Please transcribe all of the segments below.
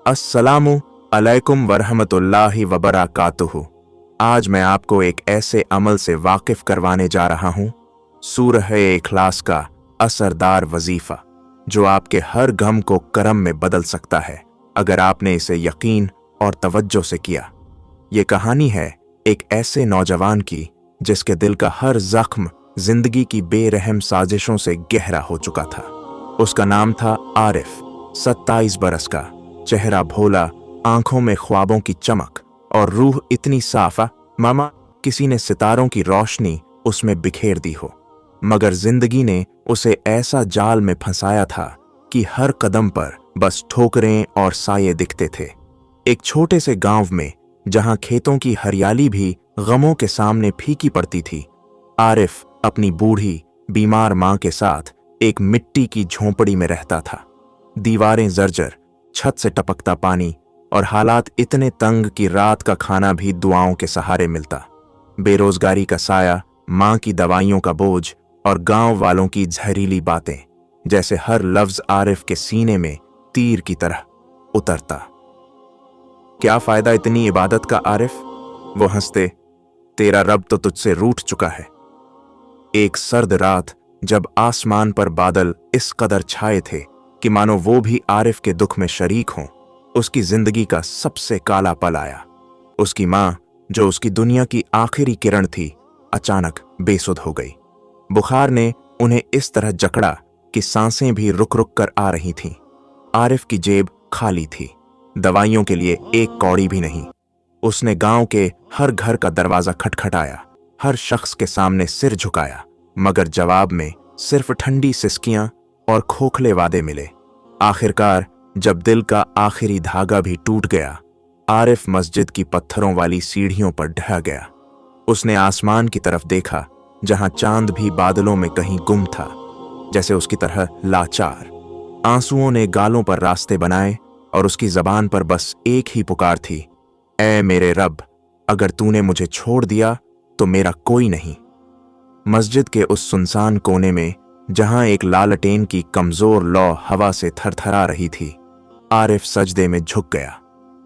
अस्सलामु अलैकुम वरहमतुल्लाहि वबरकातुहू। आज मैं आपको एक ऐसे अमल से वाकिफ करवाने जा रहा हूँ, सूरह इखलास का असरदार वजीफा, जो आपके हर गम को करम में बदल सकता है अगर आपने इसे यकीन और तवज्जो से किया। ये कहानी है एक ऐसे नौजवान की जिसके दिल का हर जख्म जिंदगी की बेरहम साजिशों से गहरा हो चुका था। उसका नाम था आरिफ। 27 बरस का, चेहरा भोला, आंखों में ख्वाबों की चमक और रूह इतनी साफा मामा किसी ने सितारों की रोशनी उसमें बिखेर दी हो। मगर जिंदगी ने उसे ऐसा जाल में फंसाया था कि हर कदम पर बस ठोकरें और साये दिखते थे। एक छोटे से गांव में जहां खेतों की हरियाली भी गमों के सामने फीकी पड़ती थी, आरिफ अपनी बूढ़ी बीमार मां के साथ एक मिट्टी की झोंपड़ी में रहता था। दीवारें जर्जर, छत से टपकता पानी और हालात इतने तंग कि रात का खाना भी दुआओं के सहारे मिलता। बेरोजगारी का साया, मां की दवाइयों का बोझ और गांव वालों की जहरीली बातें, जैसे हर लफ्ज आरिफ के सीने में तीर की तरह उतरता। क्या फायदा इतनी इबादत का आरिफ? वो हंसते, तेरा रब तो तुझसे रूठ चुका है। एक सर्द रात जब आसमान पर बादल इस कदर छाए थे कि मानो वो भी आरिफ के दुख में शरीक हों, उसकी जिंदगी का सबसे काला पल आया। उसकी मां, जो उसकी दुनिया की आखिरी किरण थी, अचानक बेसुध हो गई। बुखार ने उन्हें इस तरह जकड़ा कि सांसें भी रुक रुक कर आ रही थीं। आरिफ की जेब खाली थी, दवाइयों के लिए एक कौड़ी भी नहीं। उसने गांव के हर घर का दरवाजा खटखटाया, हर शख्स के सामने सिर झुकाया, मगर जवाब में सिर्फ ठंडी सिसकियां और खोखले वादे मिले। आखिरकार जब दिल का आखिरी धागा भी टूट गया, आरिफ मस्जिद की पत्थरों वाली सीढ़ियों पर ढह गया। उसने आसमान की तरफ देखा, जहां चांद भी बादलों में कहीं गुम था, जैसे उसकी तरह लाचार। आंसुओं ने गालों पर रास्ते बनाए और उसकी जबान पर बस एक ही पुकार थी, ऐ मेरे रब, अगर तूने मुझे छोड़ दिया तो मेरा कोई नहीं। मस्जिद के उस सुनसान कोने में, जहां एक लालटेन की कमजोर लौ हवा से थरथरा रही थी, आरिफ सजदे में झुक गया।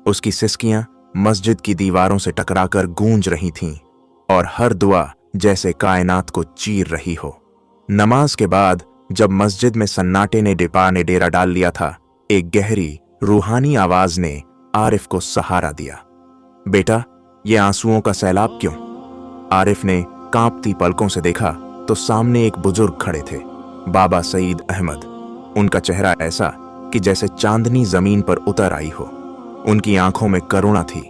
उसकी सिसकियां मस्जिद की दीवारों से टकराकर गूंज रही थीं और हर दुआ जैसे कायनात को चीर रही हो। नमाज के बाद जब मस्जिद में सन्नाटे ने डेरा डाल लिया था, एक गहरी रूहानी आवाज ने आरिफ को सहारा दिया। बेटा, ये आंसुओं का सैलाब क्यों? आरिफ ने कांपती पलकों से देखा तो सामने एक बुजुर्ग खड़े थे, बाबा सईद अहमद। उनका चेहरा ऐसा कि जैसे चांदनी जमीन पर उतर आई हो। उनकी आंखों में करुणा थी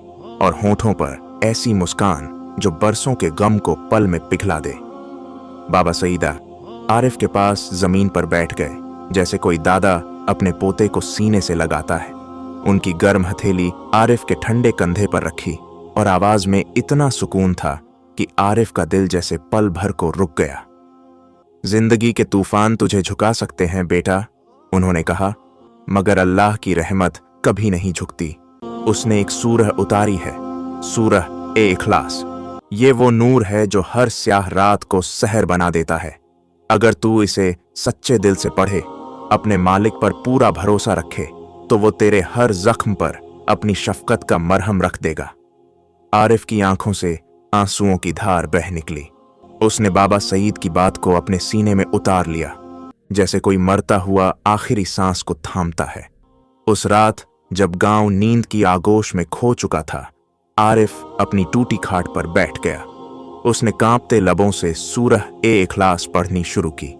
और होठों पर ऐसी मुस्कान जो बरसों के गम को पल में पिघला दे। बाबा सईदा आरिफ के पास जमीन पर बैठ गए, जैसे कोई दादा अपने पोते को सीने से लगाता है। उनकी गर्म हथेली आरिफ के ठंडे कंधे पर रखी और आवाज में इतना सुकून था कि आरिफ का दिल जैसे पल भर को रुक गया। जिंदगी के तूफान तुझे झुका सकते हैं बेटा, उन्होंने कहा, मगर अल्लाह की रहमत कभी नहीं झुकती। उसने एक सूरह उतारी है, सूरह ए इखलास। ये वो नूर है जो हर स्याह रात को सहर बना देता है। अगर तू इसे सच्चे दिल से पढ़े, अपने मालिक पर पूरा भरोसा रखे, तो वो तेरे हर जख्म पर अपनी शफकत का मरहम रख देगा। आरिफ की आंखों से आंसुओं की धार बह निकली। उसने बाबा सईद की बात को अपने सीने में उतार लिया, जैसे कोई मरता हुआ आखिरी सांस को थामता है। उस रात जब गांव नींद की आगोश में खो चुका था, आरिफ अपनी टूटी खाट पर बैठ गया। उसने कांपते लबों से सूरह ए इखलास पढ़नी शुरू की।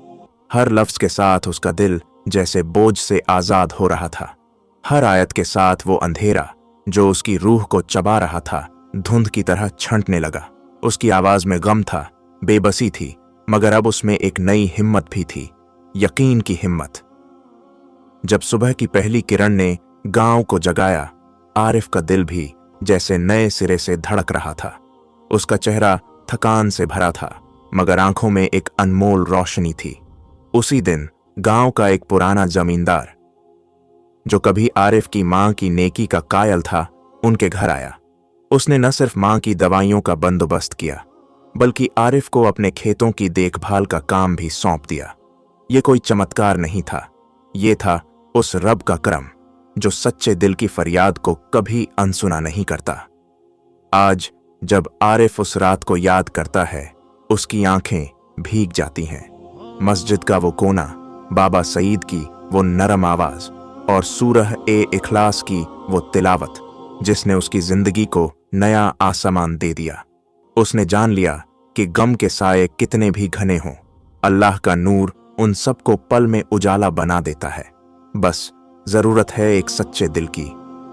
हर लफ्ज के साथ उसका दिल जैसे बोझ से आजाद हो रहा था। हर आयत के साथ वो अंधेरा जो उसकी रूह को चबा रहा था, धुंध की तरह छंटने लगा। उसकी आवाज में गम था, बेबसी थी, मगर अब उसमें एक नई हिम्मत भी थी, यकीन की हिम्मत। जब सुबह की पहली किरण ने गांव को जगाया, आरिफ का दिल भी जैसे नए सिरे से धड़क रहा था। उसका चेहरा थकान से भरा था, मगर आंखों में एक अनमोल रोशनी थी। उसी दिन गांव का एक पुराना जमींदार, जो कभी आरिफ की मां की नेकी का कायल था, उनके घर आया। उसने न सिर्फ मां की दवाइयों का बंदोबस्त किया, बल्कि आरिफ को अपने खेतों की देखभाल का काम भी सौंप दिया। ये कोई चमत्कार नहीं था, ये था उस रब का करम। जो सच्चे दिल की फरियाद को कभी अनसुना नहीं करता। आज जब आरिफ उस रात को याद करता है, उसकी आंखें भीग जाती हैं। मस्जिद का वो कोना, बाबा सईद की वो नरम आवाज और सूरह ए इखलास की वो तिलावत, जिसने उसकी जिंदगी को नया आसमान दे दिया। उसने जान लिया कि गम के साए कितने भी घने हों, अल्लाह का नूर उन सबको पल में उजाला बना देता है। बस जरूरत है एक सच्चे दिल की,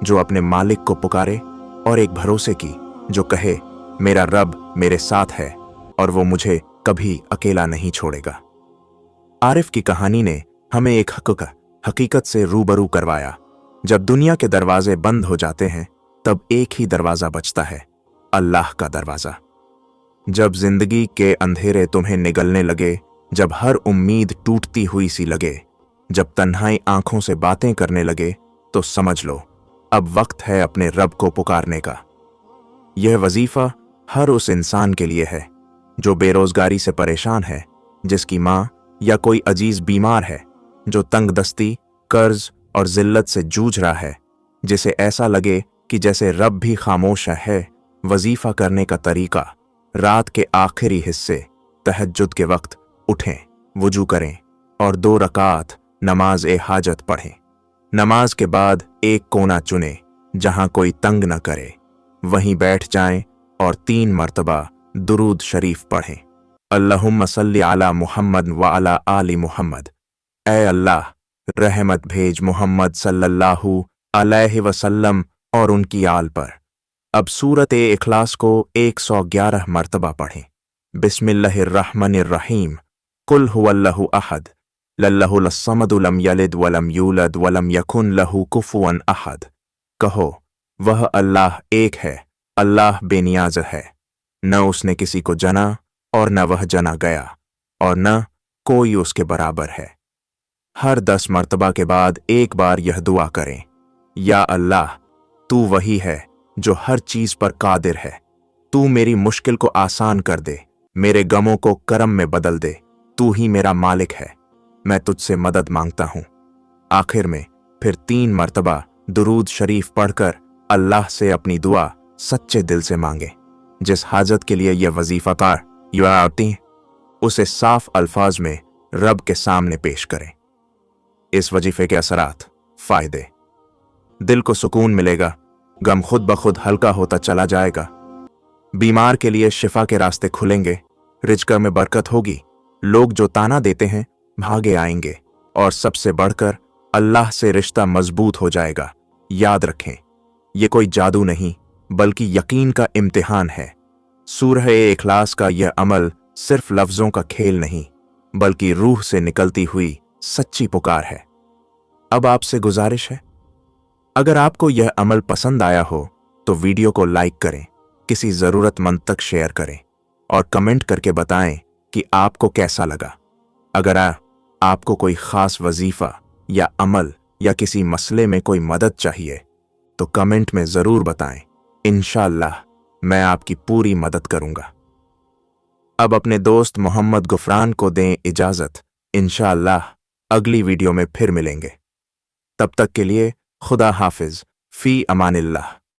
जो अपने मालिक को पुकारे, और एक भरोसे की, जो कहे मेरा रब मेरे साथ है और वो मुझे कभी अकेला नहीं छोड़ेगा। आरिफ की कहानी ने हमें एक हकीकत से रूबरू करवाया। जब दुनिया के दरवाजे बंद हो जाते हैं, तब एक ही दरवाजा बचता है, अल्लाह का दरवाजा। जब जिंदगी के अंधेरे तुम्हें निगलने लगे, जब हर उम्मीद टूटती हुई सी लगे, जब तन्हाई आंखों से बातें करने लगे, तो समझ लो अब वक्त है अपने रब को पुकारने का। यह वजीफा हर उस इंसान के लिए है जो बेरोजगारी से परेशान है, जिसकी माँ या कोई अजीज बीमार है, जो तंगदस्ती, कर्ज और जिल्लत से जूझ रहा है, जिसे ऐसा लगे कि जैसे रब भी खामोश है। वजीफा करने का तरीका: रात के आखिरी हिस्से तहज्जुद के वक्त उठें, वुजू करें और 2 रकात नमाज ए हाजत पढ़ें। नमाज के बाद एक कोना चुनें जहां कोई तंग न करे, वहीं बैठ जाएं और 3 मर्तबा दुरूद शरीफ पढ़ें। अल्लाहुम्मा सल्ली अला मुहम्मद व अला आली मुहम्मद। ऐ अल्लाह, रहमत भेज मोहम्मद सल्लल्लाहु अलैहि वसल्लम और उनकी आल पर। अब सूरत ए इखलास को 111 मर्तबा पढ़ें। बिस्मिल्लाहिर्रहमानिर्रहीम। कुल हुवल्लाहु अहद, लल्लाहुल समद, लम यलिद वलम यूलद वलम यकुन लहू कुफुवन अहद। कहो, वह अल्लाह एक है, अल्लाह बेनियाज है, न उसने किसी को जना और न वह जना गया, और न कोई उसके बराबर है। हर 10 मर्तबा के बाद एक बार यह दुआ करें: या अल्लाह, तू वही है जो हर चीज पर कादिर है। तू मेरी मुश्किल को आसान कर दे, मेरे गमों को करम में बदल दे। तू ही मेरा मालिक है, मैं तुझसे मदद मांगता हूं। आखिर में फिर 3 मर्तबा दुरूद शरीफ पढ़कर अल्लाह से अपनी दुआ सच्चे दिल से मांगे। जिस हाजत के लिए यह वजीफाकार आती है, उसे साफ अल्फाज में रब के सामने पेश करें। इस वजीफे के असरात: फायदे: दिल को सुकून मिलेगा, गम खुद ब खुद हल्का होता चला जाएगा, बीमार के लिए शिफा के रास्ते खुलेंगे, रिज़्क़ में बरकत होगी, लोग जो ताना देते हैं भागे आएंगे, और सबसे बढ़कर अल्लाह से रिश्ता मजबूत हो जाएगा। याद रखें, ये कोई जादू नहीं बल्कि यकीन का इम्तिहान है। सूरह ए इखलास का यह अमल सिर्फ लफ्जों का खेल नहीं, बल्कि रूह से निकलती हुई सच्ची पुकार है। अब आपसे गुजारिश है, अगर आपको यह अमल पसंद आया हो तो वीडियो को लाइक करें, किसी जरूरतमंद तक शेयर करें और कमेंट करके बताएं कि आपको कैसा लगा। अगर आपको कोई खास वजीफा या अमल या किसी मसले में कोई मदद चाहिए तो कमेंट में जरूर बताएं। इंशाअल्लाह मैं आपकी पूरी मदद करूंगा। अब अपने दोस्त मोहम्मद गुफरान को दें इजाजत। इंशाअल्लाह अगली वीडियो में फिर मिलेंगे। तब तक के लिए खुदा हाफिज, फी अमानिल्लाह।